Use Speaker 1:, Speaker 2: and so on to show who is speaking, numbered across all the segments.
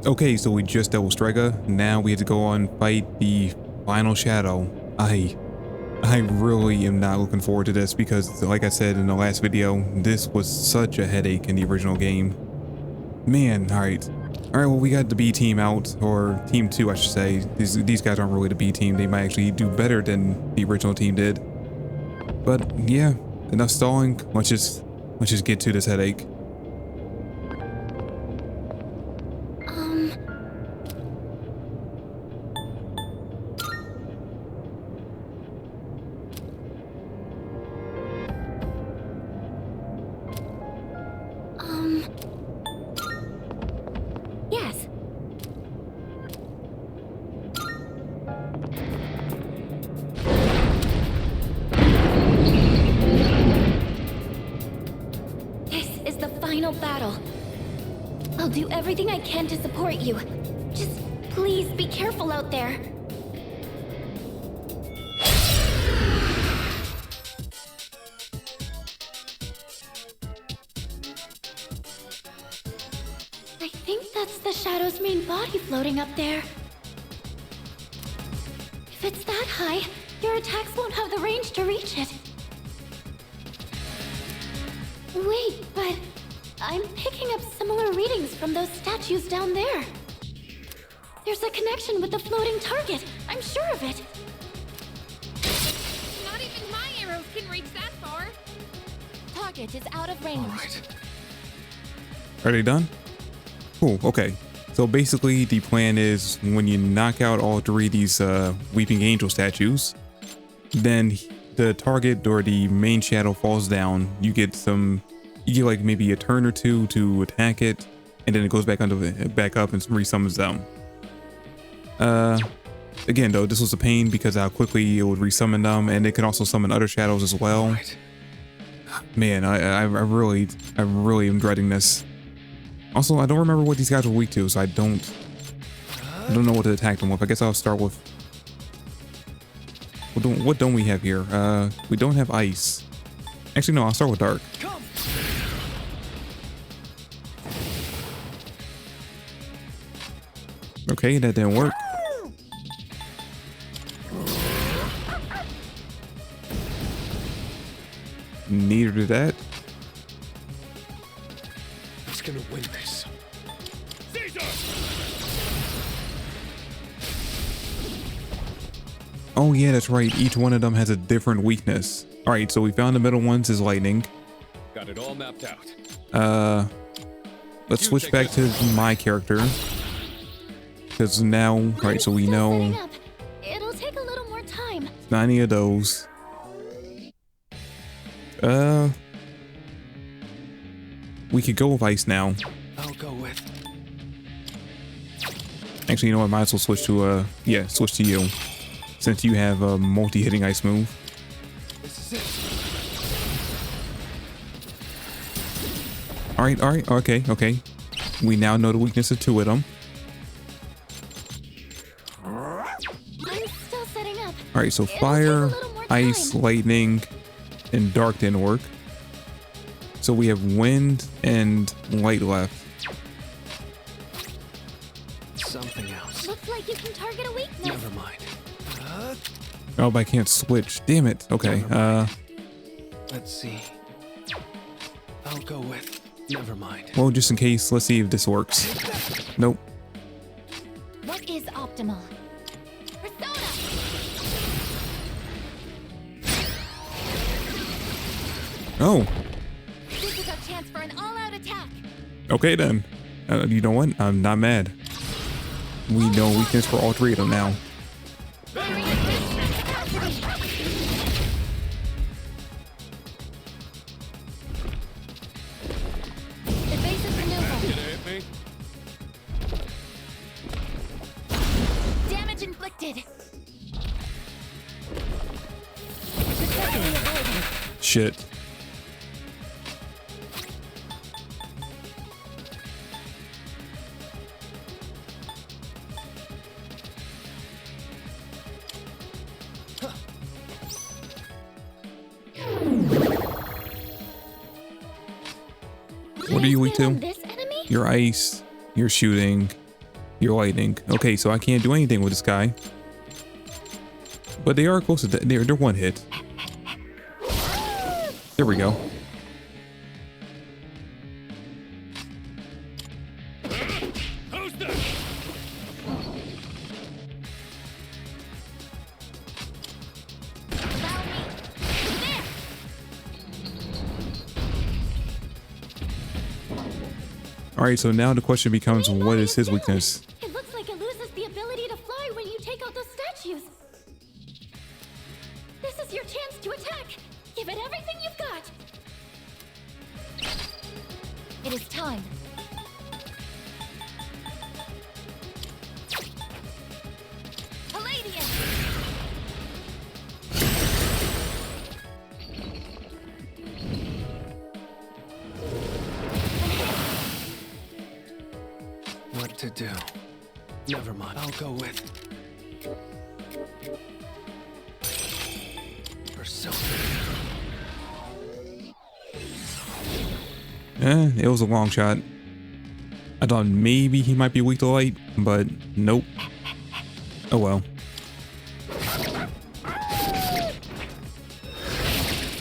Speaker 1: Okay, so we just dealt with Strega. Now we have to go on fight the final shadow. I really am not looking forward to this because, like I said in the last video, this was such a headache in the original game. Man, alright. Alright, well, we got the B team out, or team 2, I should say. These guys aren't really the B team. They might actually do better than the original team did. But yeah, enough stalling. Let's just get to this headache.
Speaker 2: Yes. This is the final battle. I'll do everything I can to support you. Just please be careful out there. I think that's the Shadow's main body floating up there. If it's that high, your attacks won't have the range to reach it. Wait, but I'm picking up similar readings from those statues down there. There's a connection with the floating target. I'm sure of it.
Speaker 3: Not even my arrows can reach that far.
Speaker 2: Target is out of range.
Speaker 4: All right.
Speaker 1: Are they done? Cool, okay. So basically the plan is when you knock out all 3 of these Weeping Angel statues, then the target or the main shadow falls down. You get like maybe a turn or 2 to attack it, and then it goes back up and resummons them. Again though, this was a pain because how quickly it would resummon them, and it can also summon other shadows as well.
Speaker 4: Right.
Speaker 1: Man, I really am dreading this. Also, I don't remember what these guys were weak to, so I don't know what to attack them with. I guess I'll start with... What don't we have here? We don't have ice. Actually, no, I'll start with dark. Okay, that didn't work. Neither did that.
Speaker 4: Who's gonna win this?
Speaker 1: Oh yeah, that's right. Each one of them has a different weakness. All right, so we found the middle one's is lightning.
Speaker 4: Got it all mapped out.
Speaker 1: Let's switch back to my character. Because now, right, so we know
Speaker 2: It'll take a little more time.
Speaker 1: not any of those. We could go with ice now.
Speaker 4: I'll go with.
Speaker 1: Actually, you know what? Might as well switch to yeah, switch to you, since you have a multi-hitting ice move.
Speaker 4: This is it.
Speaker 1: All right, okay. We now know the weakness of 2 of them.
Speaker 2: I'm still setting up.
Speaker 1: All right, so
Speaker 2: It'll
Speaker 1: fire,
Speaker 2: take a little more
Speaker 1: ice,
Speaker 2: time.
Speaker 1: lightning, and dark didn't work. So we have wind and light left.
Speaker 4: Something else.
Speaker 2: Looks like you can target a weakness.
Speaker 4: Never mind.
Speaker 1: Oh, but I can't switch. Damn it. Okay.
Speaker 4: Let's see. I'll go with. Never mind.
Speaker 1: Well, just in case, let's see if this works. Nope.
Speaker 2: What is optimal? Persona!
Speaker 1: Oh,
Speaker 2: This is our chance for an all-out attack.
Speaker 1: okay then. You know what? I'm not mad. We know weakness for all 3 of them now.
Speaker 2: Evasive maneuver.
Speaker 4: Hit me.
Speaker 2: Damage inflicted.
Speaker 1: Shit. What are you weak to?
Speaker 2: This enemy?
Speaker 1: Your ice, your shooting, Your lightning. Okay, so I can't do anything with this guy. But they are close to they're one hit. There we go. Alright, so now the question becomes, what is his weakness?
Speaker 2: It looks like it loses the ability to fly when you take out those statues. This is your chance to attack. Give it everything you've got. It is time. Palladium!
Speaker 4: What to do? Never mind. I'll go with Persona.
Speaker 1: It was a long shot. I thought maybe he might be weak to light, but nope. Oh well.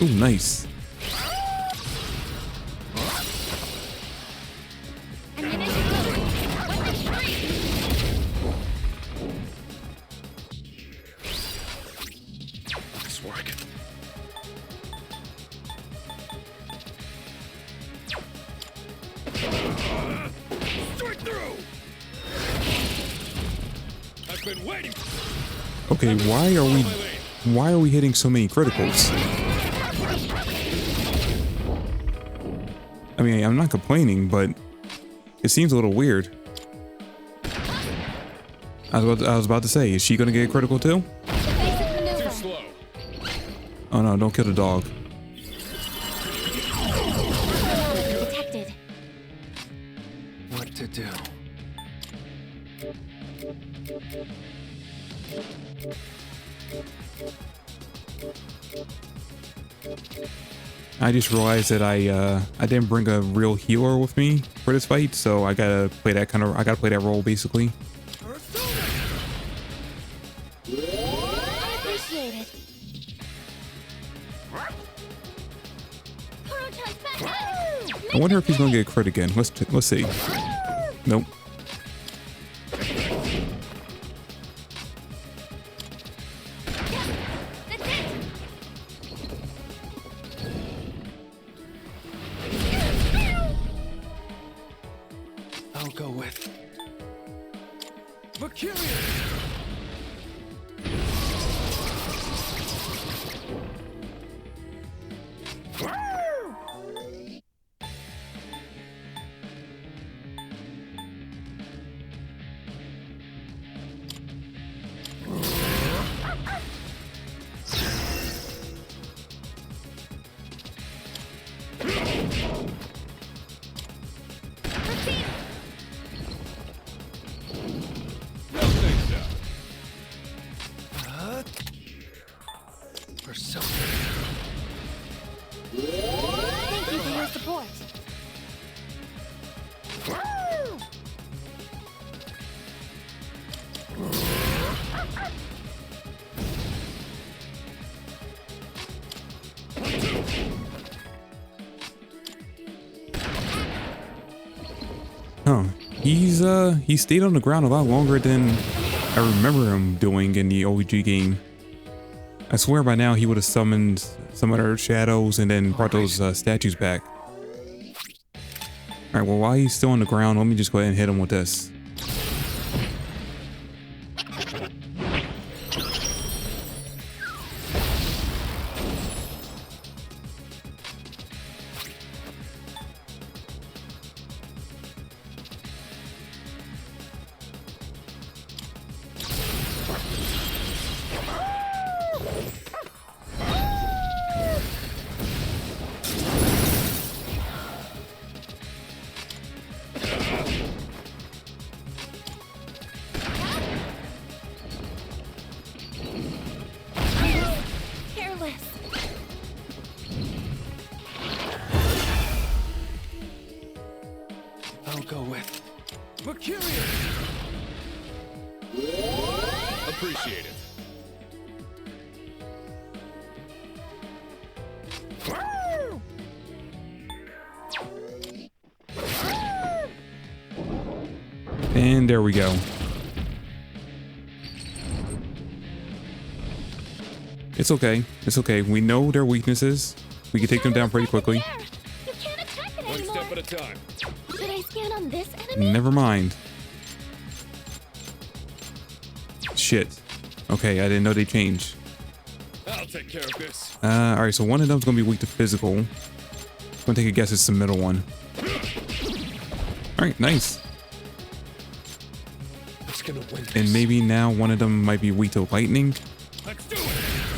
Speaker 1: Ooh, nice.
Speaker 4: Nice work. Straight through. I've been waiting.
Speaker 1: Okay, why are we hitting so many criticals? I mean, I'm not complaining, but it seems a little weird. I was about to say, is she gonna get a critical too?
Speaker 3: Too slow.
Speaker 1: Oh no, don't kill the dog.
Speaker 2: Detected.
Speaker 4: What to do?
Speaker 1: I just realized that I didn't bring a real healer with me for this fight, so I gotta play that role basically.
Speaker 2: I appreciate it. Kuro-chan's back.
Speaker 1: I wonder if he's gonna get a crit again. Let's see. Nope.
Speaker 2: That's it.
Speaker 4: I'll go with Mercurius. Persona.
Speaker 2: Thank you for your support.
Speaker 1: Huh. He stayed on the ground a lot longer than I remember him doing in the OG game. I swear by now he would have summoned some other shadows and then brought those statues back. Alright, well while he's still on the ground, let me just go ahead and hit him with this.
Speaker 3: Appreciate it.
Speaker 1: And there we go. It's okay. It's okay. We know their weaknesses. We can take them down pretty quickly.
Speaker 2: You can't attack it
Speaker 3: One
Speaker 2: anymore.
Speaker 3: step at a time.
Speaker 2: Should I scan on this enemy?
Speaker 1: Never mind. Shit. Okay, I didn't know they changed.
Speaker 3: I'll take care of this.
Speaker 1: Alright, so one of them's gonna be weak to physical. I'm gonna take a guess it's the middle one. Alright, nice.
Speaker 4: What's gonna win this?
Speaker 1: And maybe now one of them might be weak to lightning.
Speaker 3: Let's do it.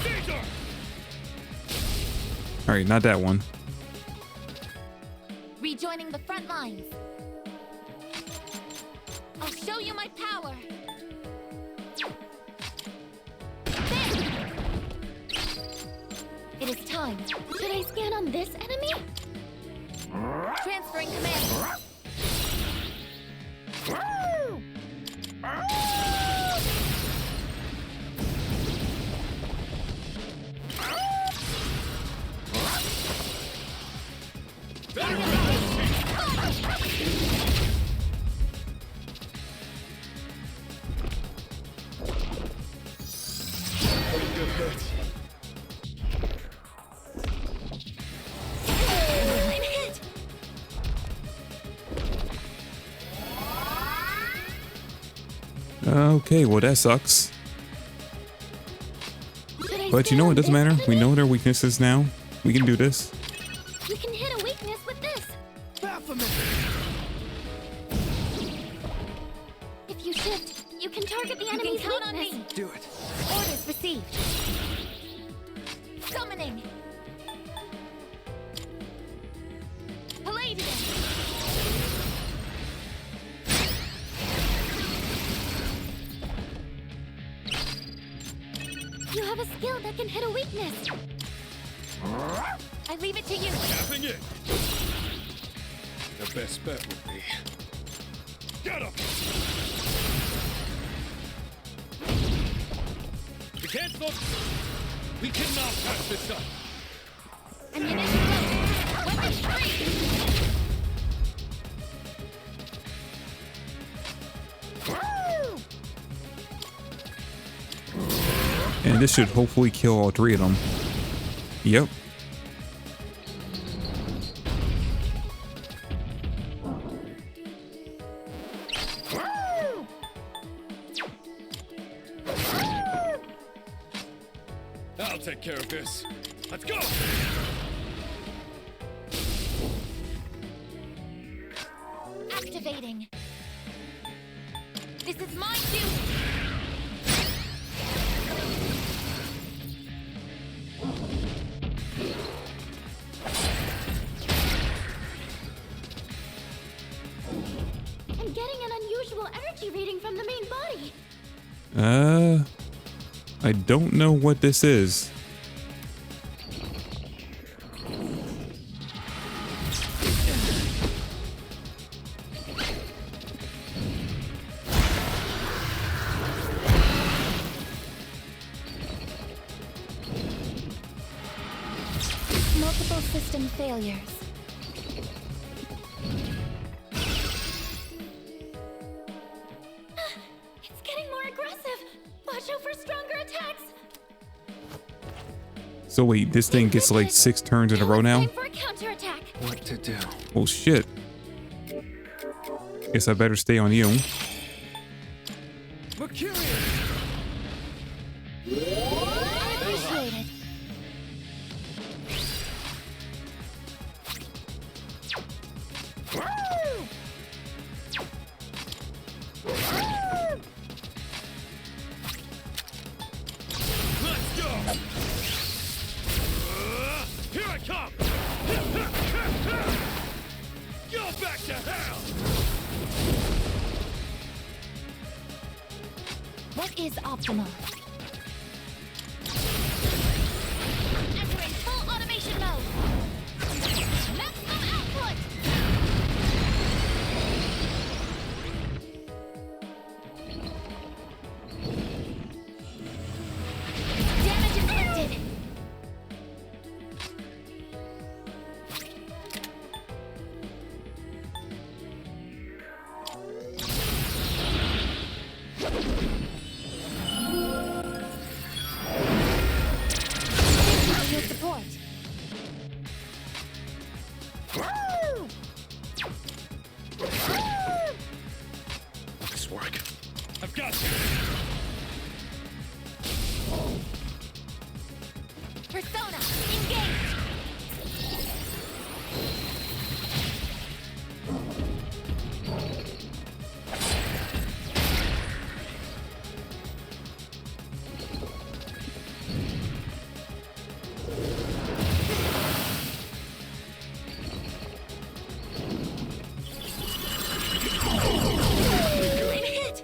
Speaker 3: Caesar!
Speaker 1: Alright, not that one.
Speaker 5: Rejoining the front lines. I'll show you my power. There! It is time.
Speaker 2: Should I scan on this enemy?
Speaker 5: Transferring command.
Speaker 2: I'm hit.
Speaker 1: Okay, well that sucks.
Speaker 2: Should I
Speaker 1: But you
Speaker 2: scan
Speaker 1: know
Speaker 2: on
Speaker 1: what, doesn't
Speaker 2: this
Speaker 1: matter. We
Speaker 2: enemy?
Speaker 1: know their weaknesses now. We can do this.
Speaker 2: You can hit a weakness with this. If you shift, you can target the
Speaker 5: You can
Speaker 2: enemy's
Speaker 5: count on
Speaker 2: weakness.
Speaker 5: me.
Speaker 4: Do it.
Speaker 5: Orders received. Summoning. Palladium.
Speaker 2: You have a skill that can hit a weakness.
Speaker 5: I leave it to you.
Speaker 3: Tapping it. The best bet would be... Get him! We can't slow... We cannot pass this up.
Speaker 5: Ammunition low. Weapons free.
Speaker 1: And this should hopefully kill all three of them. Yep.
Speaker 3: I'll take care of this. Let's go!
Speaker 5: Activating. This is my duty.
Speaker 2: I'm getting an unusual energy reading from the main body.
Speaker 1: I don't know what this is.
Speaker 2: Multiple system failures. It's getting more aggressive. Watch out for stronger attacks.
Speaker 1: So wait, this thing gets like 6 turns in a row now?
Speaker 2: Time for a counterattack.
Speaker 4: What to do?
Speaker 1: Oh shit. Guess I better stay on you.
Speaker 4: Mercurial!
Speaker 2: I appreciate it.
Speaker 3: Let's go! Here I come! Go back to hell!
Speaker 5: What is optimal? Entering full automation mode. Maximum output. For your support.
Speaker 4: Nice work.
Speaker 3: I've got you.
Speaker 5: Persona, engage. Great hit.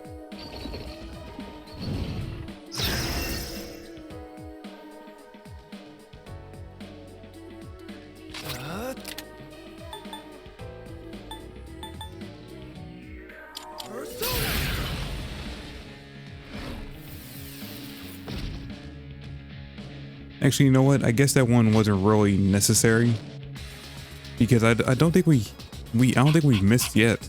Speaker 1: Actually, you know what? I guess that one wasn't really necessary because I don't think I don't think we've missed yet.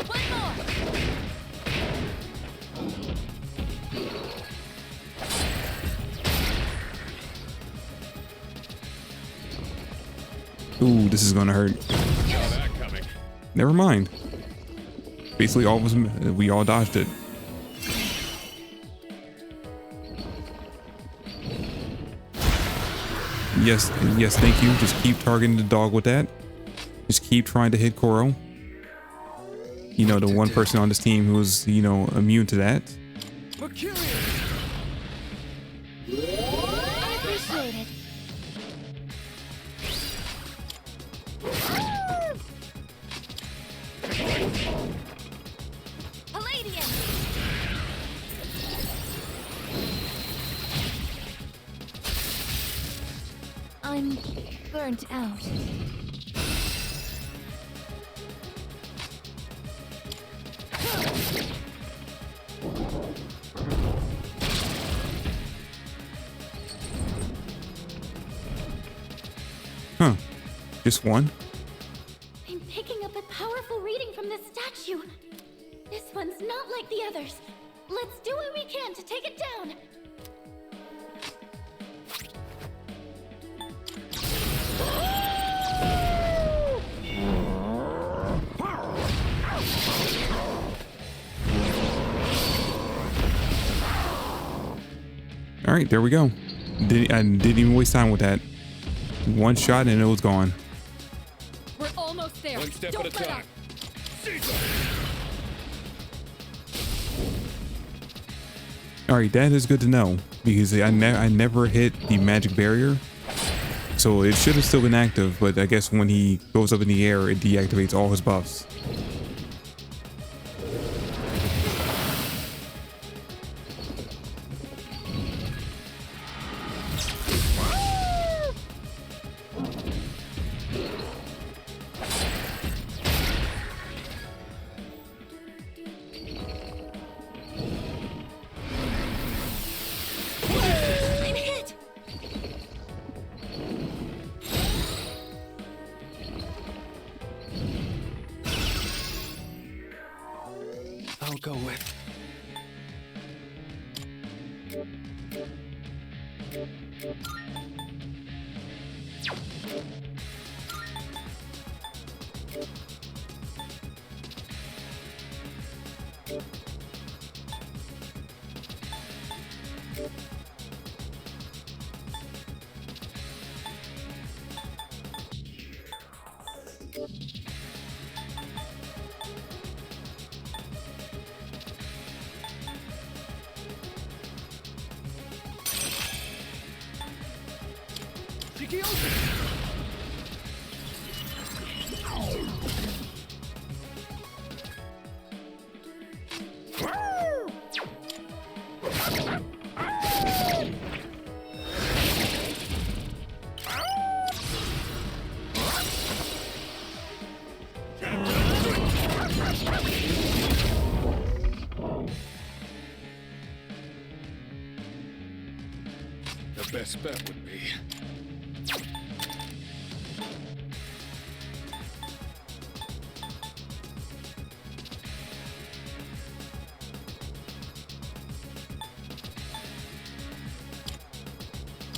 Speaker 5: One more.
Speaker 1: Ooh, this is gonna hurt.
Speaker 3: Saw that coming.
Speaker 1: Never mind. Basically, all of us, we all dodged it. Yes, yes, thank you. Just keep targeting the dog with that. Just keep trying to hit Koro. You know, the one person on this team who's, you know, immune to that.
Speaker 5: I appreciate it. Palladium. I'm burnt out.
Speaker 1: Huh. Just one?
Speaker 2: I'm picking up a powerful reading from this statue. This one's not like the others. Let's do what we can to take it down.
Speaker 1: All right, there we go. I didn't even waste time with that. One shot and it was gone.
Speaker 5: We're almost there.
Speaker 3: One step
Speaker 5: Don't
Speaker 3: at a
Speaker 5: let
Speaker 3: time.
Speaker 5: up.
Speaker 3: Caesar!
Speaker 1: All right, that is good to know because I never hit the magic barrier. So it should have still been active, but I guess when he goes up in the air, it deactivates all his buffs.
Speaker 5: I'm hit.
Speaker 4: I'll go with. best bet would be.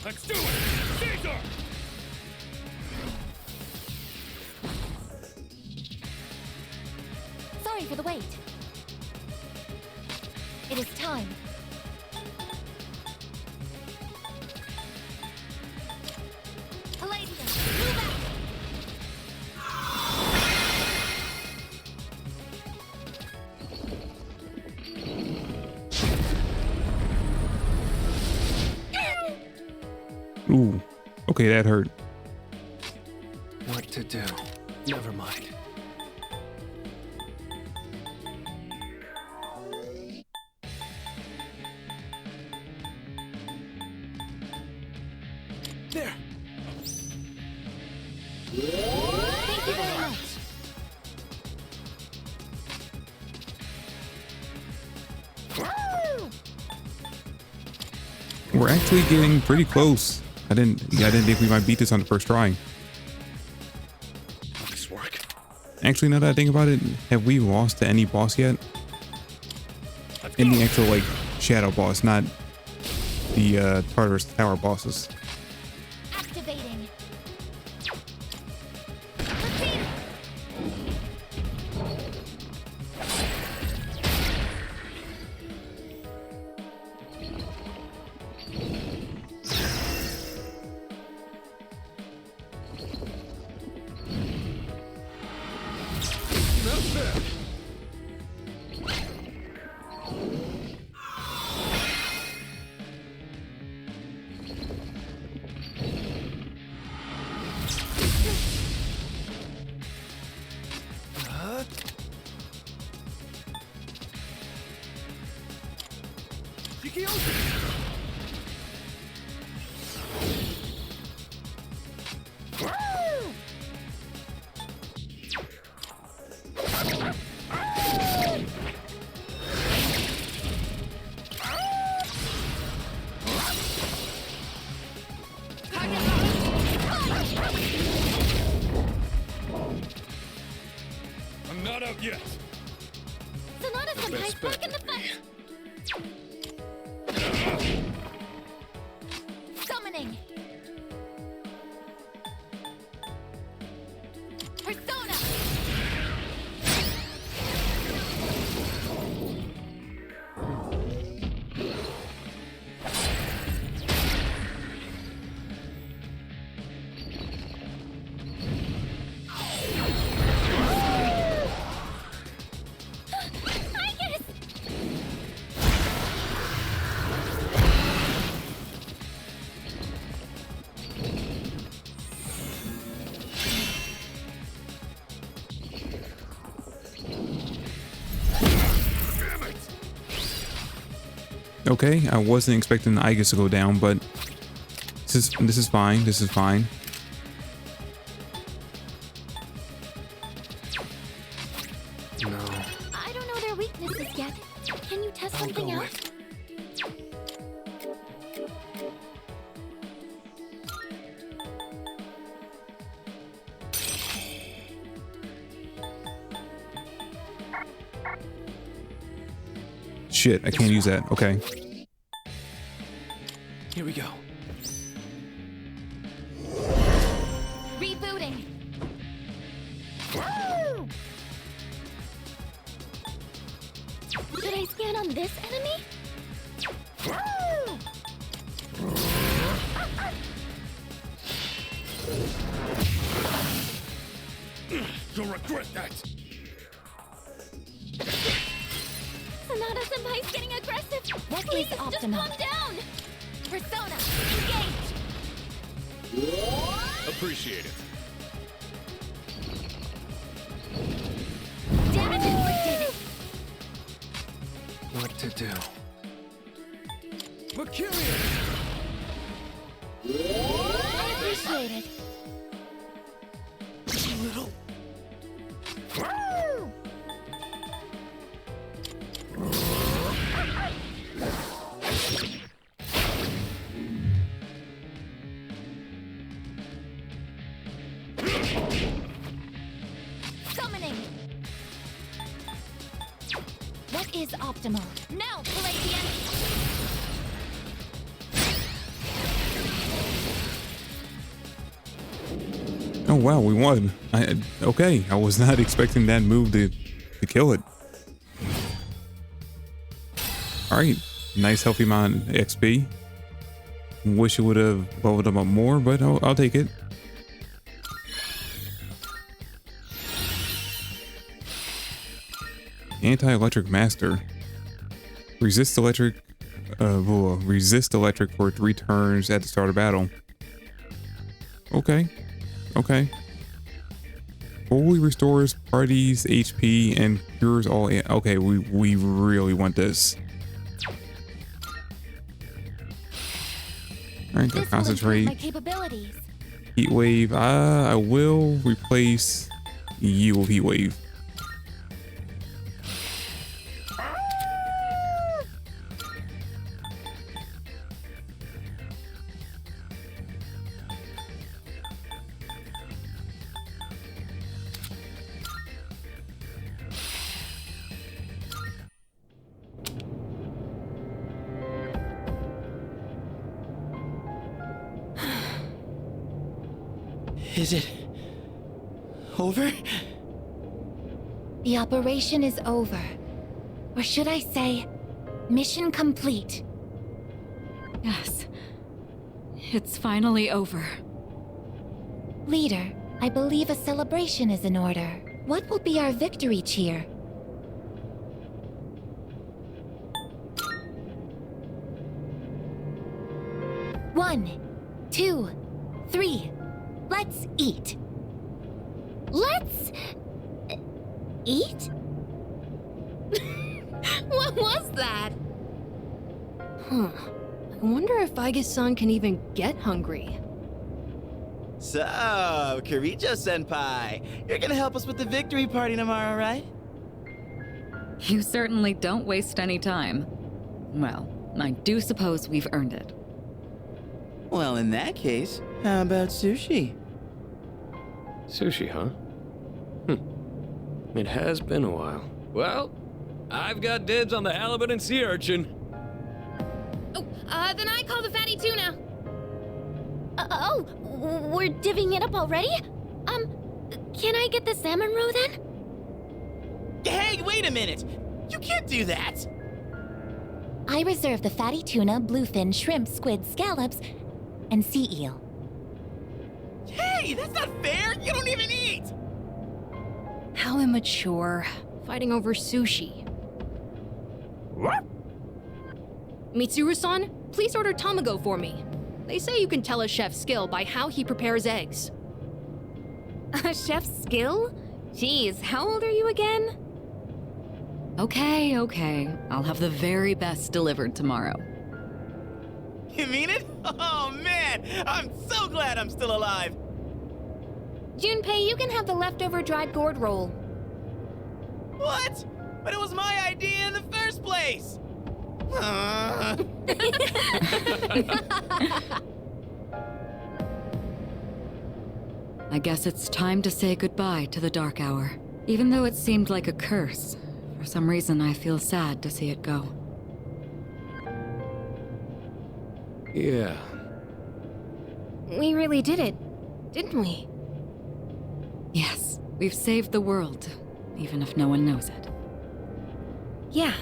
Speaker 3: Let's do it! Caesar!
Speaker 5: Sorry for the wait. It is time. Palladium, move out!
Speaker 1: Ooh, okay, that hurt.
Speaker 4: What to do? Never mind. There!
Speaker 5: Thank you very much.
Speaker 1: We're actually getting pretty close. I didn't think we might beat this on the first try.
Speaker 4: Will this work?
Speaker 1: Actually, now that I think about it, have we lost to any boss yet? In the actual, like, shadow boss, not the Tartarus Tower bosses.
Speaker 5: Activating. Repeat.
Speaker 4: Not bad.
Speaker 3: I'm not out yet.
Speaker 5: Sonata Senpai's
Speaker 4: Best
Speaker 5: back
Speaker 4: bet
Speaker 5: in the
Speaker 4: would be.
Speaker 5: fight. Summoning. Persona.
Speaker 1: Okay, I wasn't expecting the Aegis to go down, but this is fine. This is fine.
Speaker 4: No.
Speaker 2: I don't know their weaknesses yet. Can you test
Speaker 4: I'll
Speaker 2: something
Speaker 4: go
Speaker 2: out?
Speaker 4: with.
Speaker 1: Shit, I can't use that. Okay.
Speaker 4: Here we go.
Speaker 5: Rebooting.
Speaker 2: Should I scan on this enemy?
Speaker 3: You'll regret that.
Speaker 2: Sonata Senpai's getting aggressive.
Speaker 5: What
Speaker 2: Please,
Speaker 5: is
Speaker 2: just
Speaker 5: optimal?
Speaker 2: calm down.
Speaker 5: Persona. Engage.
Speaker 3: Appreciate it.
Speaker 5: Damage inflicted.
Speaker 4: What to do?
Speaker 3: Mercurius!
Speaker 5: I appreciate it.
Speaker 4: Little.
Speaker 5: What is optimal? Now, Palladian!
Speaker 1: Oh wow, we won. Okay, I was not expecting that move to kill it. All right, nice healthy amount of XP. Wish it would have leveled them up more, but I'll take it. Anti-electric master. Resist electric for 3 turns at the start of battle. Okay. Fully restores parties HP and cures all. Okay, we really want this. All right, go concentrate.
Speaker 5: My capabilities.
Speaker 1: Heat wave. I will replace you with heat wave.
Speaker 6: Is it over?
Speaker 5: The operation is over. Or should I say, mission complete.
Speaker 7: Yes. It's finally over.
Speaker 5: Leader, I believe a celebration is in order. What will be our victory cheer? One, 2, 3. Let's eat. Let's... eat? What was that?
Speaker 8: Huh. I wonder if Aigis-san can even get hungry.
Speaker 6: So, Kirijo-senpai, you're gonna help us with the victory party tomorrow, right?
Speaker 7: You certainly don't waste any time. Well, I do suppose we've earned it.
Speaker 6: Well, in that case, how about sushi?
Speaker 4: Sushi, huh? It has been a while.
Speaker 3: Well, I've got dibs on the halibut and sea urchin.
Speaker 8: Oh, then I call the fatty tuna.
Speaker 2: Oh, we're divvying it up already? Can I get the salmon roe then?
Speaker 6: Hey, wait a minute! You can't do that!
Speaker 5: I reserve the fatty tuna, bluefin, shrimp, squid, scallops, and sea eel.
Speaker 6: Hey, that's not fair! You don't even eat!
Speaker 8: How immature. Fighting over sushi.
Speaker 6: What?
Speaker 8: Mitsuru-san, please order tamago for me. They say you can tell a chef's skill by how he prepares eggs.
Speaker 7: A chef's skill? Geez, how old are you again? Okay. I'll have the very best delivered tomorrow.
Speaker 6: You mean it? Oh man, I'm so glad I'm still alive!
Speaker 8: Junpei, you can have the leftover dried gourd roll.
Speaker 6: What? But it was my idea in the first place!
Speaker 7: I guess it's time to say goodbye to the Dark Hour. Even though it seemed like a curse, for some reason I feel sad to see it go.
Speaker 4: Yeah.
Speaker 8: We really did it, didn't we?
Speaker 7: Yes, we've saved the world, even if no one knows it.
Speaker 8: Yeah.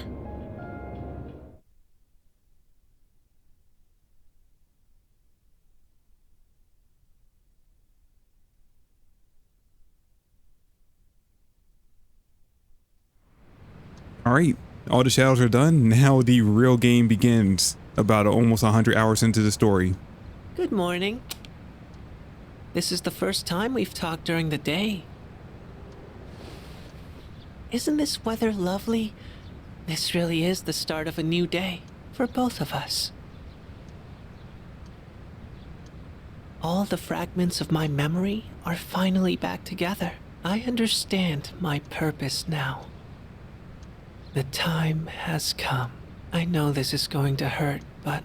Speaker 1: All right, all the shadows are done. Now the real game begins. About almost 100 hours into the story.
Speaker 9: Good morning. This is the first time we've talked during the day. Isn't this weather lovely? This really is the start of a new day for both of us. All the fragments of my memory are finally back together. I understand my purpose now. The time has come. I know this is going to hurt, but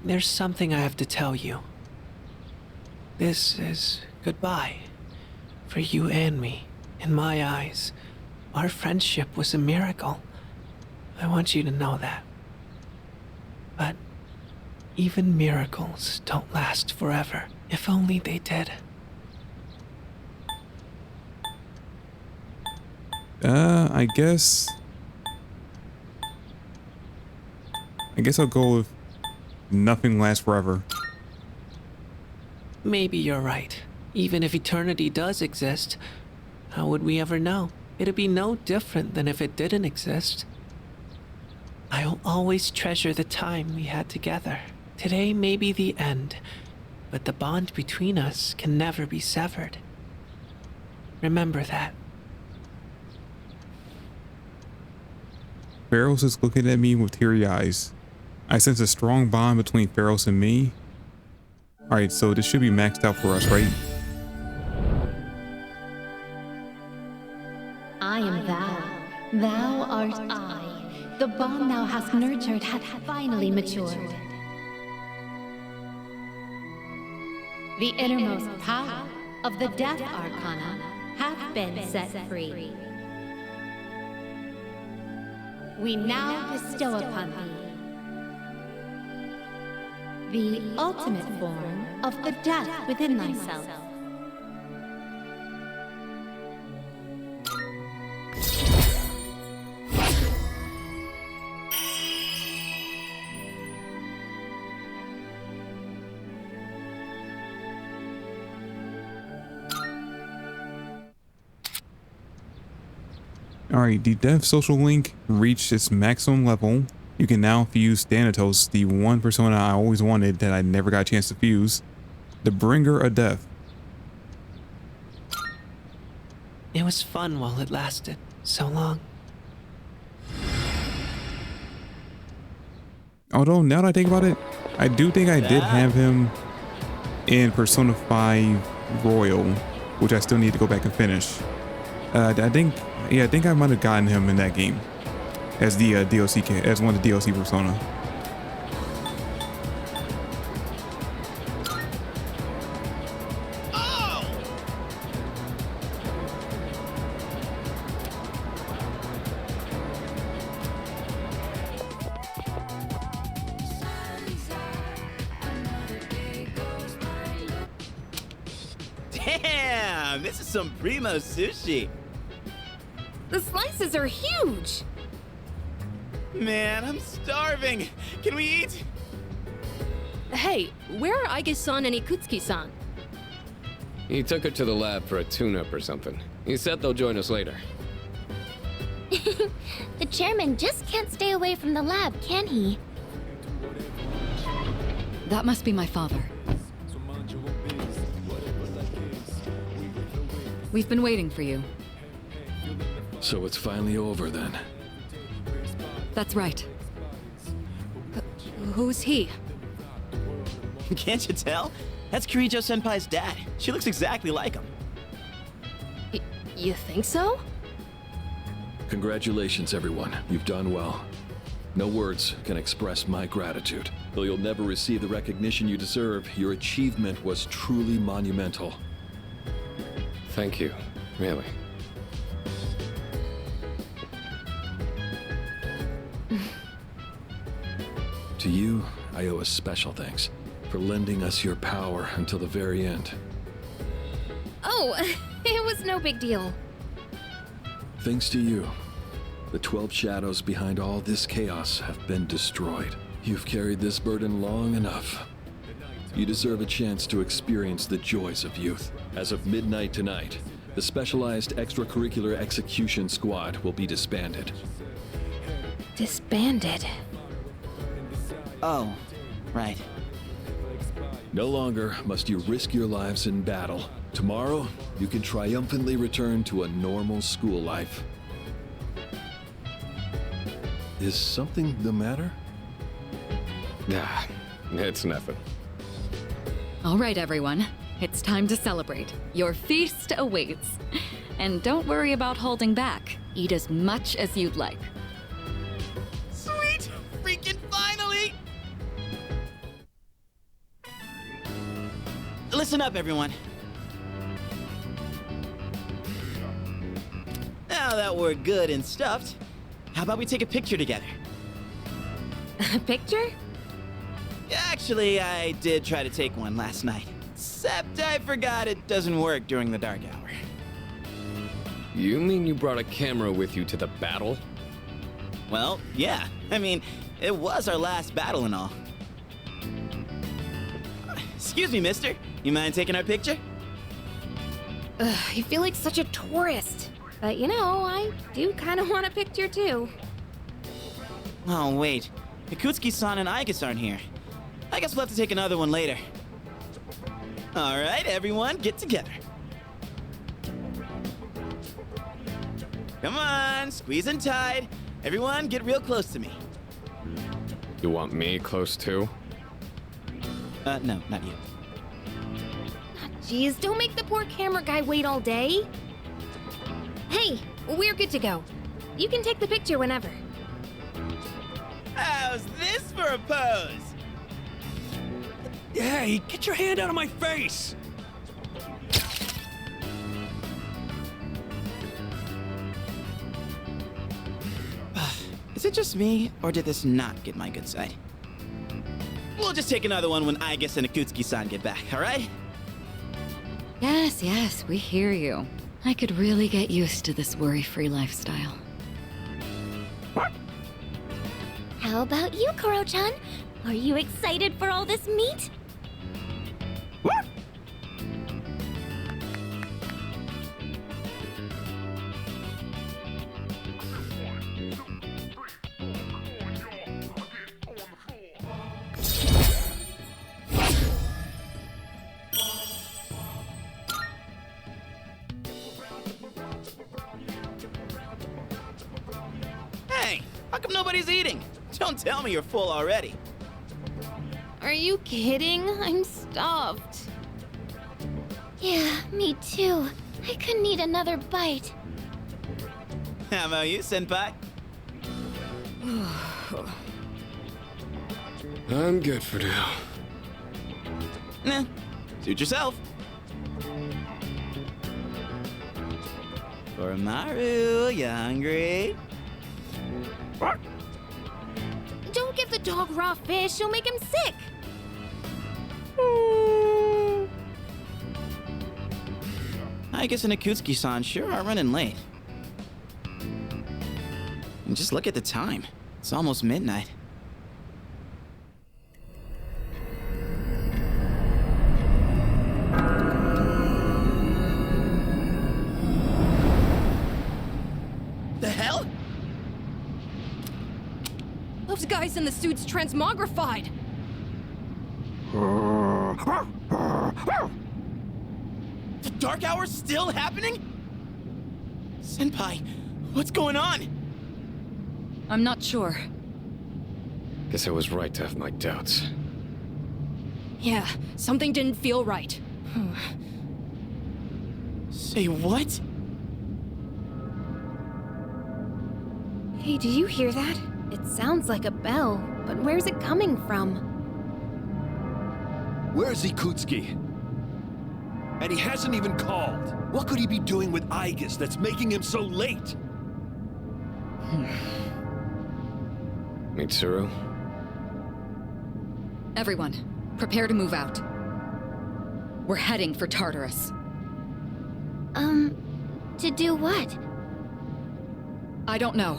Speaker 9: there's something I have to tell you. This is goodbye. For you and me, in my eyes, Our friendship was a miracle. I want you to know that. But even miracles don't last forever. If only they did.
Speaker 1: I guess I'll go with nothing lasts forever.
Speaker 9: Maybe you're right. Even if eternity does exist, how would we ever know? It'd be no different than if it didn't exist. I'll always treasure the time we had together. Today may be the end, but the bond between us can never be severed. Remember that.
Speaker 1: Pharos is looking at me with teary eyes. I sense a strong bond between Pharos and me. Alright, so this should be maxed out for us, right?
Speaker 2: I am thou. Thou art I. The bond thou hast nurtured hath finally matured. The innermost power of the Death Arcana hath been set free. We now bestow upon thee the ultimate form of the death within thyself.
Speaker 1: Alright, the Death social link reached its maximum level. You can now fuse Thanatos, the one persona I always wanted that I never got a chance to fuse. The Bringer of Death.
Speaker 9: It was fun while it lasted. So long.
Speaker 1: Although, now that I think about it, I do think I did have him in Persona 5 Royal, which I still need to go back and finish. I think I might have gotten him in that game as the DLC, as one of the DLC persona.
Speaker 6: Damn, this is some primo sushi.
Speaker 8: The slices are huge!
Speaker 6: Man, I'm starving. Can we eat?
Speaker 8: Hey, where are Aige-san and Ikutsuki-san?
Speaker 4: He took her to the lab for a tune-up or something. He said they'll join us later.
Speaker 5: The chairman just can't stay away from the lab, can he?
Speaker 7: That must be my father. We've been waiting for you.
Speaker 3: So it's finally over then.
Speaker 7: That's right.
Speaker 8: Who's he?
Speaker 6: Can't you tell? That's Kirijo-senpai's dad. She looks exactly like him.
Speaker 8: You think so?
Speaker 3: Congratulations, everyone. You've done well. No words can express my gratitude. Though you'll never receive the recognition you deserve, your achievement was truly monumental.
Speaker 4: Thank you, really.
Speaker 3: To you, I owe a special thanks for lending us your power until the very end.
Speaker 8: Oh, it was no big deal.
Speaker 3: Thanks to you, the 12 shadows behind all this chaos have been destroyed. You've carried this burden long enough. You deserve a chance to experience the joys of youth. As of midnight tonight, the Specialized Extracurricular Execution Squad will be disbanded.
Speaker 8: Disbanded.
Speaker 6: Oh, right.
Speaker 3: No longer must you risk your lives in battle. Tomorrow, you can triumphantly return to a normal school life. Is something the matter?
Speaker 4: Ah, it's nothing.
Speaker 7: All right, everyone. It's time to celebrate. Your feast awaits. And don't worry about holding back. Eat as much as you'd like.
Speaker 6: Sweet! Freaking finally! Listen up, everyone. Now that we're good and stuffed, how about we take a picture together?
Speaker 7: A picture?
Speaker 6: Actually, I did try to take one last night. Except I forgot it doesn't work during the dark hour.
Speaker 4: You mean you brought a camera with you to the battle?
Speaker 6: Well, yeah. I mean, it was our last battle and all. Excuse me, mister. You mind taking our picture?
Speaker 8: Ugh, I feel like such a tourist. But you know, I do kind of want a picture too.
Speaker 6: Oh, wait. Ikutsuki-san and Aigus aren't here. I guess we'll have to take another one later. All right, everyone, get together. Come on, squeeze in tight. Everyone, get real close to me.
Speaker 4: You want me close too?
Speaker 6: No, not you.
Speaker 8: Jeez, don't make the poor camera guy wait all day. Hey, we're good to go. You can take the picture whenever.
Speaker 6: How's this for a pose?
Speaker 10: Hey, get your hand out of my face!
Speaker 6: Is it just me, or did this not get my good side? We'll just take another one when Aigus and Ikutsuki-san get back, all right?
Speaker 7: Yes, yes, we hear you. I could really get used to this worry-free lifestyle.
Speaker 2: How about you, Koro-chan? Are you excited for all this meat?
Speaker 6: Hey, how come nobody's eating? Don't tell me you're full already.
Speaker 8: Are you kidding? I'm stuffed.
Speaker 2: Yeah, me too. I couldn't eat another bite.
Speaker 6: How about you, senpai?
Speaker 4: I'm good for now.
Speaker 6: Nah, suit yourself. Oromaru, you hungry?
Speaker 8: Don't give the dog raw fish, you'll make him sick.
Speaker 6: Aigus and Ikutsuki-san sure are running late. And just look at the time. It's almost midnight. The hell?
Speaker 8: Those guys in the suits transmogrified.
Speaker 6: The Dark Hour's still happening? Senpai, what's going on?
Speaker 7: I'm not sure.
Speaker 4: Guess I was right to have my doubts.
Speaker 8: Yeah, something didn't feel right.
Speaker 6: Say what?
Speaker 8: Hey, do you hear that? It sounds like a bell, but where's it coming from?
Speaker 10: Where's Ikutsuki? And he hasn't even called. What could he be doing with Aigus that's making him so late?
Speaker 4: Mitsuru?
Speaker 7: Everyone, prepare to move out. We're heading for Tartarus.
Speaker 2: To do what?
Speaker 7: I don't know,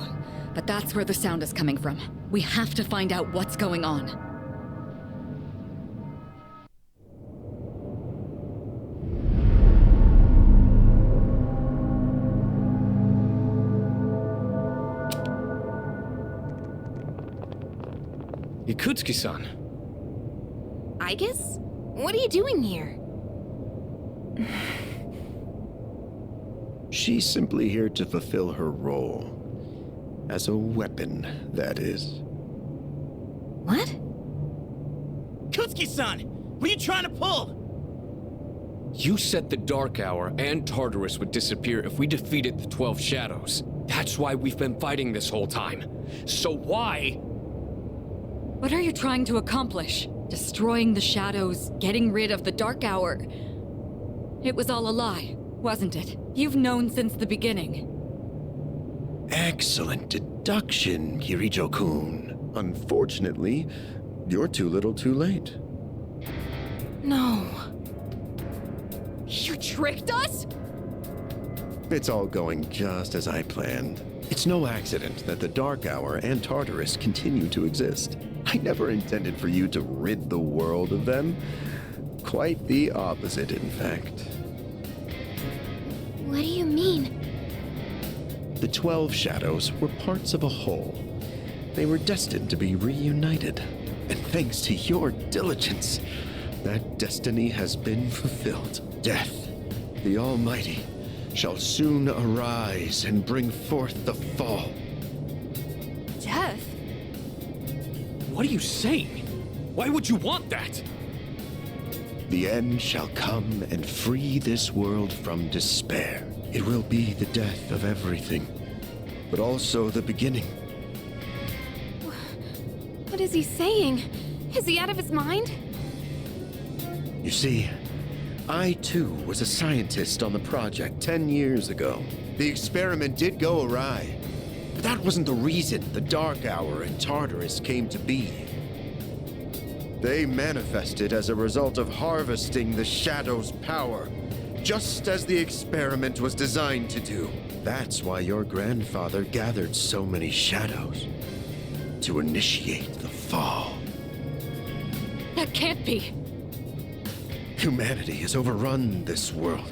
Speaker 7: but that's where the sound is coming from. We have to find out what's going on.
Speaker 4: Ikutsuki-san.
Speaker 8: Aigus? What are you doing here?
Speaker 11: She's simply here to fulfill her role. As a weapon, that is.
Speaker 8: What?
Speaker 6: Kutsuki-san, what are you trying to pull?
Speaker 4: You said the Dark Hour and Tartarus would disappear if we defeated the 12 Shadows. That's why we've been fighting this whole time. So why?
Speaker 7: What are you trying to accomplish? Destroying the shadows, getting rid of the Dark Hour. It was all a lie, wasn't it? You've known since the beginning.
Speaker 11: Excellent deduction, Kirijo-kun. Unfortunately, you're too little too late.
Speaker 8: No. You tricked us?
Speaker 11: It's all going just as I planned. It's no accident that the Dark Hour and Tartarus continue to exist. I never intended for you to rid the world of them. Quite the opposite, in fact.
Speaker 2: What do you mean?
Speaker 11: The 12 Shadows were parts of a whole. They were destined to be reunited. And thanks to your diligence, that destiny has been fulfilled. Death, the Almighty, shall soon arise and bring forth the fall.
Speaker 8: Death?
Speaker 4: What are you saying? Why would you want that?
Speaker 11: The end shall come and free this world from despair. It will be the death of everything, but also the beginning.
Speaker 8: What is he saying? Is he out of his mind?
Speaker 11: You see, I too was a scientist on the project 10 years ago. The experiment did go awry, but that wasn't the reason the Dark Hour and Tartarus came to be. They manifested as a result of harvesting the Shadow's power, just as the experiment was designed to do. That's why your grandfather gathered so many Shadows, to initiate the fall.
Speaker 7: That can't be.
Speaker 11: Humanity has overrun this world,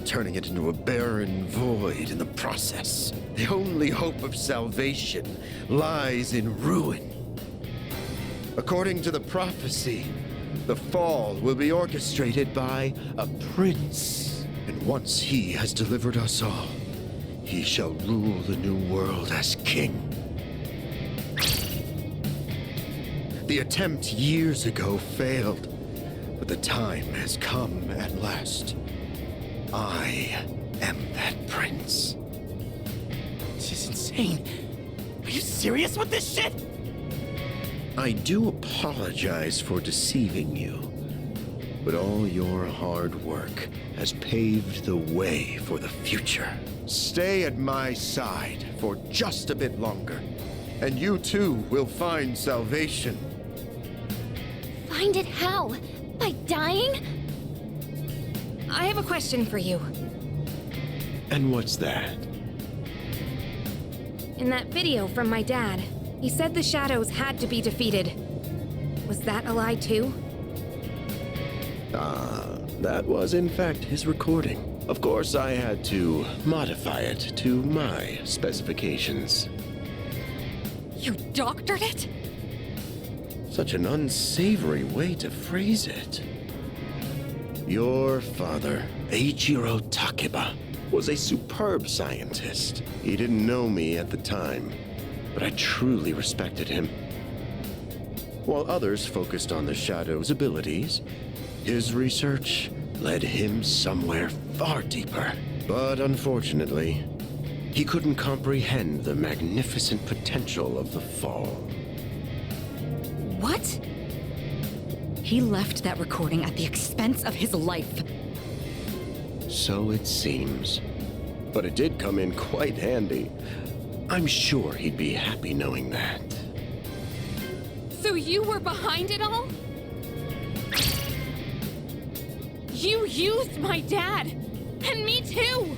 Speaker 11: turning it into a barren void in the process. The only hope of salvation lies in ruin. According to the prophecy, the fall will be orchestrated by a prince. And once he has delivered us all, he shall rule the new world as king. The attempt years ago failed, but the time has come at last. I am that prince.
Speaker 6: This is insane. Are you serious with this shit?
Speaker 11: I do apologize for deceiving you, but all your hard work has paved the way for the future. Stay at my side for just a bit longer, and you too will find salvation.
Speaker 2: Find it how? By dying?
Speaker 8: I have a question for you.
Speaker 11: And what's that?
Speaker 8: In that video from my dad, he said the Shadows had to be defeated. Was that a lie too?
Speaker 11: That was in fact his recording. Of course, I had to modify it to my specifications.
Speaker 7: You doctored it?
Speaker 11: Such an unsavory way to phrase it. Your father, Eiichiro Takeba, was a superb scientist. He didn't know me at the time, but I truly respected him. While others focused on the Shadow's abilities, his research led him somewhere far deeper. But unfortunately, he couldn't comprehend the magnificent potential of the fall.
Speaker 7: What? He left that recording at the expense of his life.
Speaker 11: So it seems. But it did come in quite handy. I'm sure he'd be happy knowing that.
Speaker 8: So you were behind it all? You used my dad! And me too!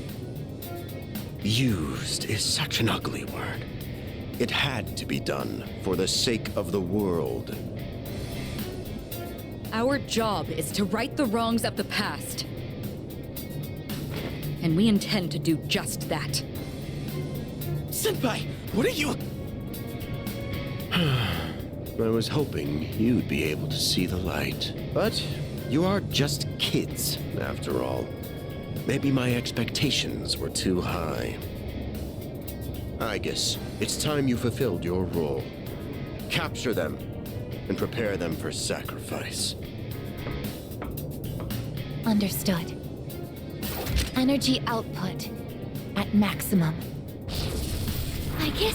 Speaker 11: Used is such an ugly word. It had to be done for the sake of the world.
Speaker 7: Our job is to right the wrongs of the past. And we intend to do just that.
Speaker 6: Senpai, what are you...
Speaker 11: I was hoping you'd be able to see the light. But you are just kids, after all. Maybe my expectations were too high. I guess it's time you fulfilled your role. Capture them and prepare them for sacrifice.
Speaker 5: Understood. Energy output at maximum.
Speaker 2: Aigis,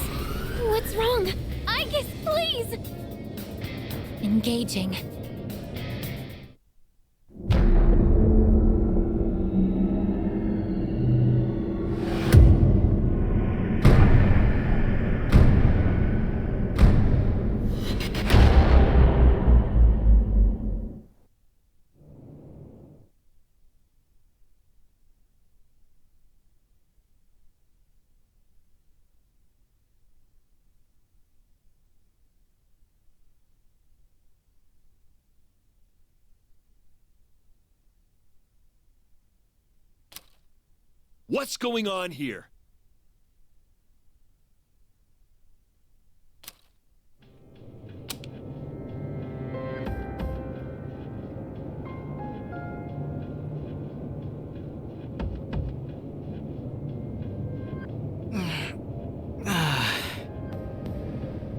Speaker 2: what's wrong? Aigis, please!
Speaker 5: Engaging.
Speaker 10: What's going on here?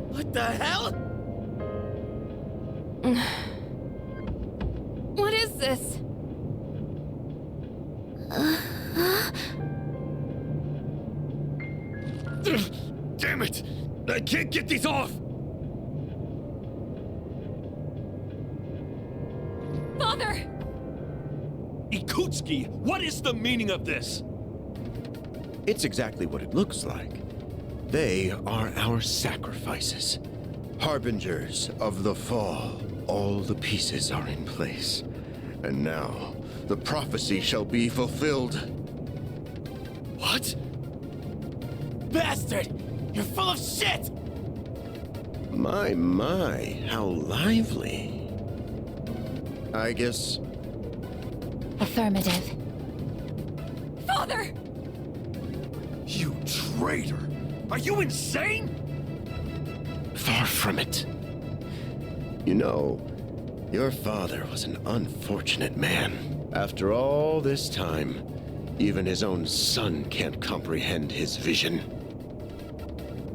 Speaker 6: What the hell?
Speaker 8: What is this?
Speaker 10: Damn it! I can't get these off!
Speaker 8: Father!
Speaker 10: Ikutsuki, what is the meaning of this?
Speaker 11: It's exactly what it looks like. They are our sacrifices, harbingers of the fall. All the pieces are in place, and now the prophecy shall be fulfilled.
Speaker 6: What? Bastard! You're full of shit!
Speaker 11: My, how lively. I guess
Speaker 5: Affirmative.
Speaker 8: Father!
Speaker 10: You traitor! Are you insane?
Speaker 11: far from it. You know, your father was an unfortunate man. After all this time, even his own son can't comprehend his vision.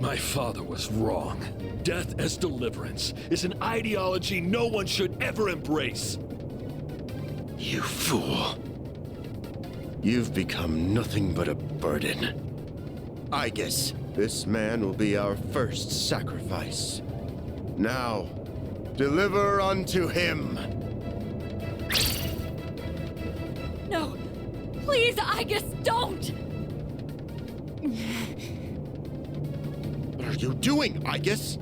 Speaker 10: My father was wrong. Death as deliverance is an ideology no one should ever embrace.
Speaker 11: You fool. You've become nothing but a burden. I guess this man will be our first sacrifice. Now, deliver unto him.
Speaker 8: No! Please, Aegis, don't!
Speaker 11: What are you doing, Aegis?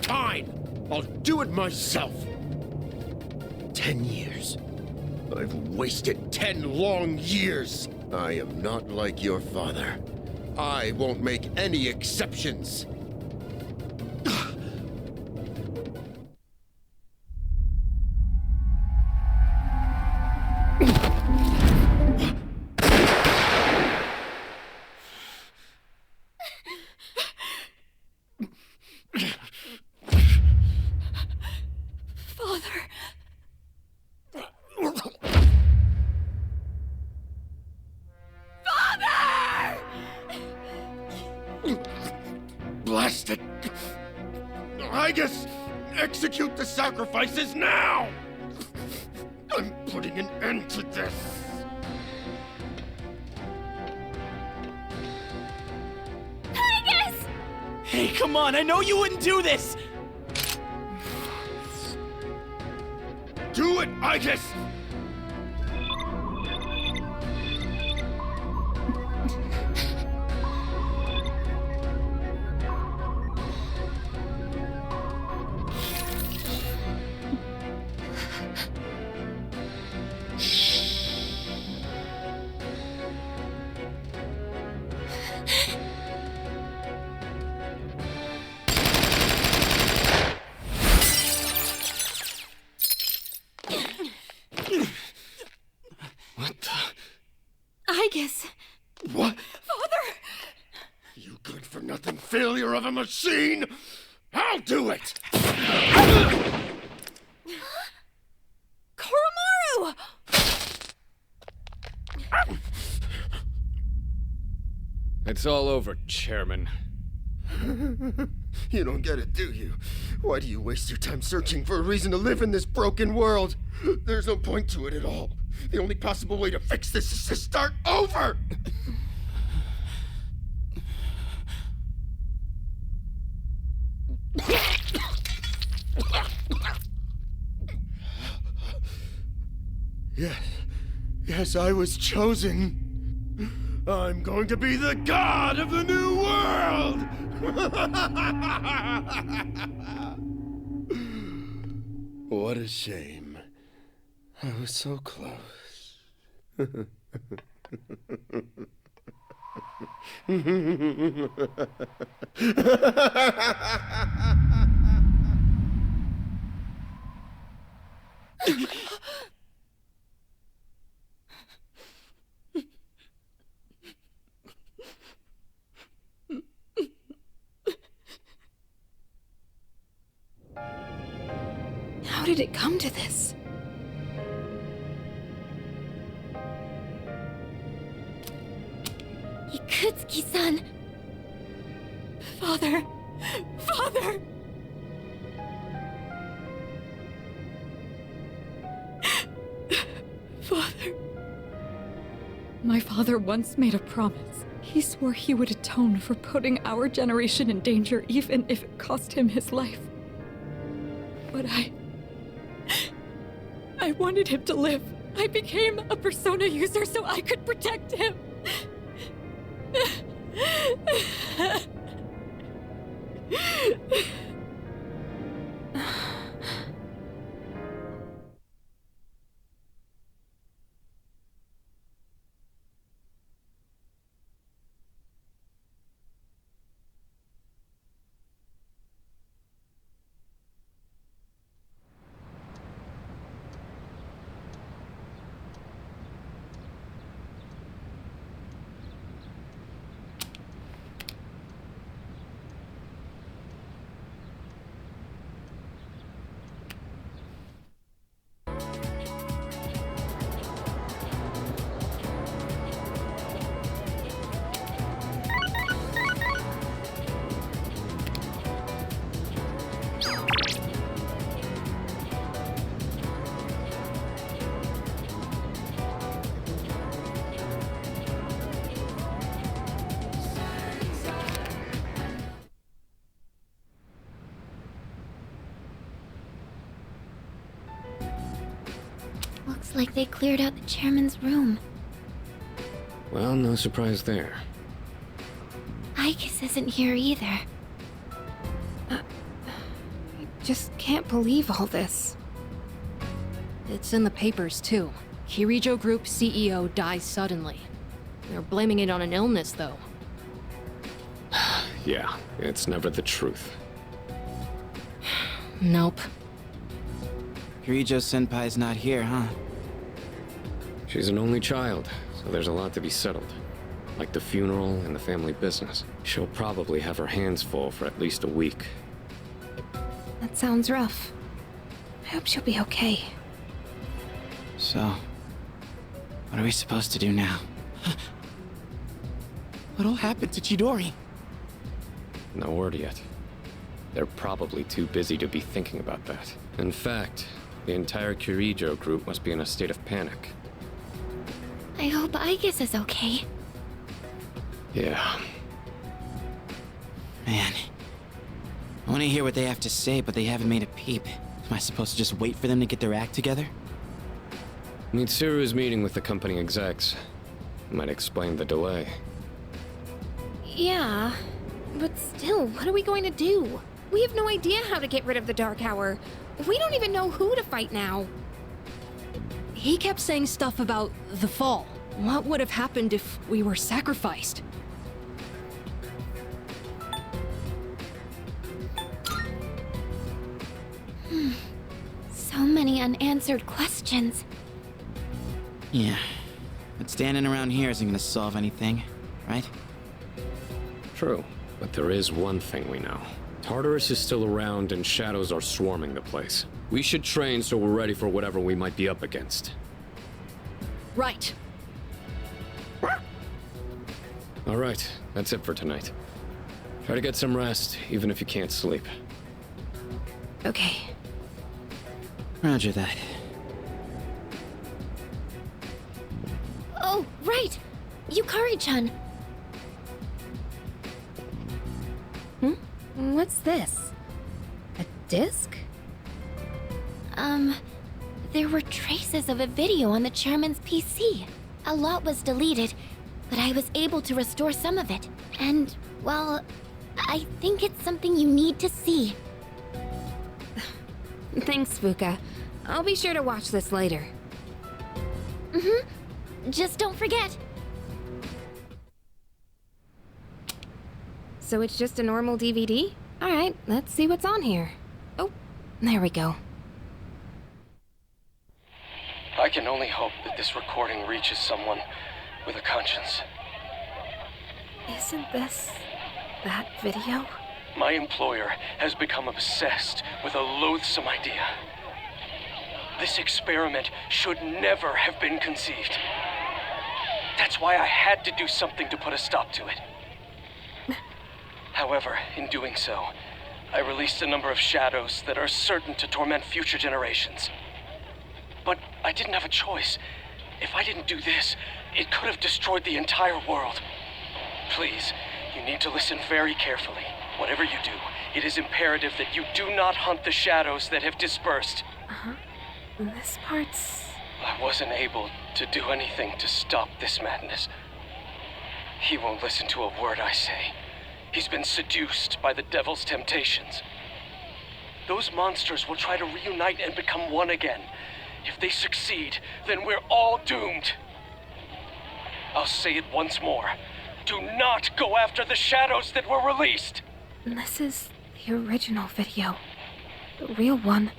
Speaker 11: Fine! I'll do it myself! 10 years. I've wasted 10 long years. I am not like your father. I won't make any exceptions. Blast it! Aegis! Execute the sacrifices now! I'm putting an end to this!
Speaker 8: Aegis!
Speaker 6: Hey, come on, I know you wouldn't do this!
Speaker 11: Do it, Aegis! What the?
Speaker 8: Aegis!
Speaker 11: What?
Speaker 8: Father!
Speaker 11: You good-for-nothing failure of a machine! I'll do it!
Speaker 8: Koromaru!
Speaker 4: It's all over, Chairman.
Speaker 11: You don't get it, do you? Why do you waste your time searching for a reason to live in this broken world? There's no point to it at all. The only possible way to fix this is to start over! Yes, I was chosen. I'm going to be the god of the new world! What a shame. I was so close.
Speaker 8: did it come to this?
Speaker 2: Ikutsuki-san!
Speaker 7: Father! Father! Father. My father once made a promise. He swore he would atone for putting our generation in danger even if it cost him his life. But I wanted him to live. I became a persona user so I could protect him.
Speaker 2: Looks like they cleared out the chairman's room.
Speaker 4: Well, no surprise there.
Speaker 2: Ikis isn't here either.
Speaker 8: I just can't believe all this.
Speaker 7: It's in the papers, too. Kirijo Group CEO dies suddenly. They're blaming it on an illness, though.
Speaker 4: Yeah, it's never the truth.
Speaker 7: Nope.
Speaker 6: Kirijo-senpai's not here, huh?
Speaker 4: She's an only child, so there's a lot to be settled. Like the funeral and the family business. She'll probably have her hands full for at least a week.
Speaker 8: That sounds rough. I hope she'll be okay.
Speaker 6: So, what are we supposed to do now? What'll happen to Chidori?
Speaker 4: No word yet. They're probably too busy to be thinking about that. In fact, the entire Kirijo group must be in a state of panic.
Speaker 2: I hope Ikis is okay.
Speaker 4: Yeah.
Speaker 6: Man. I want to hear what they have to say, but they haven't made a peep. Am I supposed to just wait for them to get their act together?
Speaker 4: Mitsuru is meeting with the company execs. Might explain the delay.
Speaker 8: Yeah, but still, what are we going to do? We have no idea how to get rid of the Dark Hour. We don't even know who to fight now.
Speaker 7: He kept saying stuff about the fall. What would have happened if we were sacrificed?
Speaker 2: So many unanswered questions.
Speaker 6: Yeah. But standing around here isn't gonna solve anything, right?
Speaker 4: True, but there is one thing we know. Tartarus is still around and shadows are swarming the place. We should train so we're ready for whatever we might be up against.
Speaker 7: Right.
Speaker 4: Alright, that's it for tonight. Try to get some rest, even if you can't sleep.
Speaker 8: Okay.
Speaker 6: Roger that.
Speaker 2: Oh, right! Yukari-chan!
Speaker 8: What's this? A disc?
Speaker 2: There were traces of a video on the chairman's PC. A lot was deleted, but I was able to restore some of it. And, well, I think it's something you need to see.
Speaker 8: Thanks, Fuka. I'll be sure to watch this later.
Speaker 2: Just don't forget.
Speaker 8: So it's just a normal DVD? Alright, let's see what's on here. Oh, there we go.
Speaker 12: I can only hope that this recording reaches someone with a conscience.
Speaker 8: Isn't this that video?
Speaker 12: My employer has become obsessed with a loathsome idea. This experiment should never have been conceived. That's why I had to do something to put a stop to it. However, in doing so, I released a number of shadows that are certain to torment future generations. But I didn't have a choice. If I didn't do this, it could have destroyed the entire world. Please, you need to listen very carefully. Whatever you do, it is imperative that you do not hunt the shadows that have dispersed.
Speaker 8: This part's...
Speaker 12: I wasn't able to do anything to stop this madness. He won't listen to a word I say. He's been seduced by the devil's temptations. Those monsters will try to reunite and become one again. If they succeed, then we're all doomed. I'll say it once more. Do not go after the shadows that were released!
Speaker 8: This is the original video. The real one,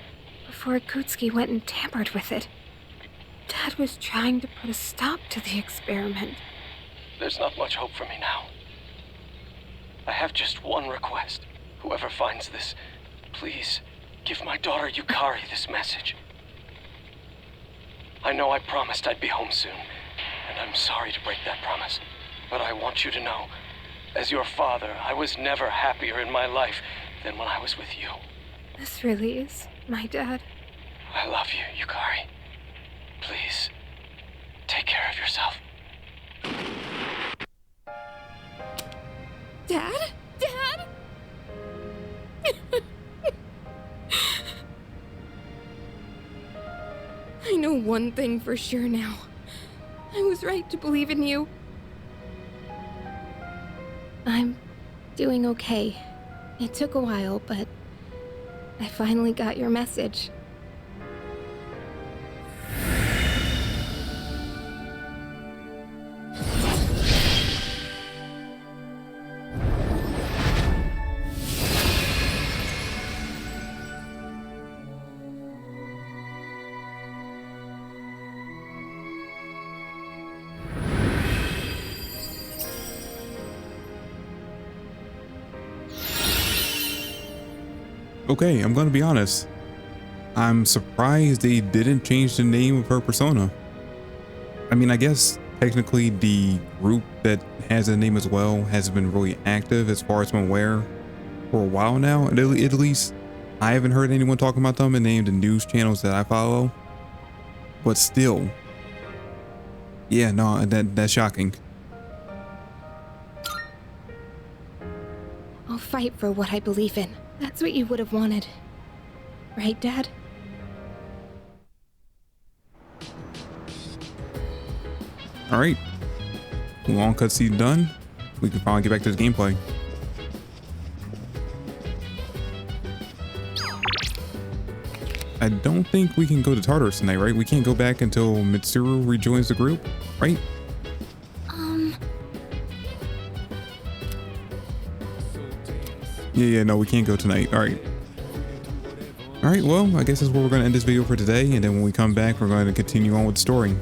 Speaker 8: before Akutsuki went and tampered with it. Dad was trying to put a stop to the experiment.
Speaker 12: There's not much hope for me now. I have just one request. Whoever finds this, please give my daughter Yukari this message. I know I promised I'd be home soon, and I'm sorry to break that promise. But I want you to know, as your father, I was never happier in my life than when I was with you.
Speaker 8: This really is my dad.
Speaker 12: I love you, Yukari. Please, take care of yourself.
Speaker 8: Dad? Dad? I know one thing for sure now. I was right to believe in you. I'm doing okay. It took a while, but I finally got your message.
Speaker 1: Okay, I'm gonna be honest. I'm surprised they didn't change the name of her persona. I mean, I guess technically the group that has the name as well has been really active as far as I'm aware for a while now. At least I haven't heard anyone talking about them and named the news channels that I follow. But still, yeah, no, that's shocking.
Speaker 8: I'll fight for what I believe in. That's what you would have wanted. Right, Dad?
Speaker 1: All right, long cutscene done. We can finally get back to the gameplay. I don't think we can go to Tartarus tonight, right? We can't go back until Mitsuru rejoins the group, right? Yeah, no, we can't go tonight. All right, well, I guess that's where we're going to end this video for today. And then when we come back, we're going to continue on with the story.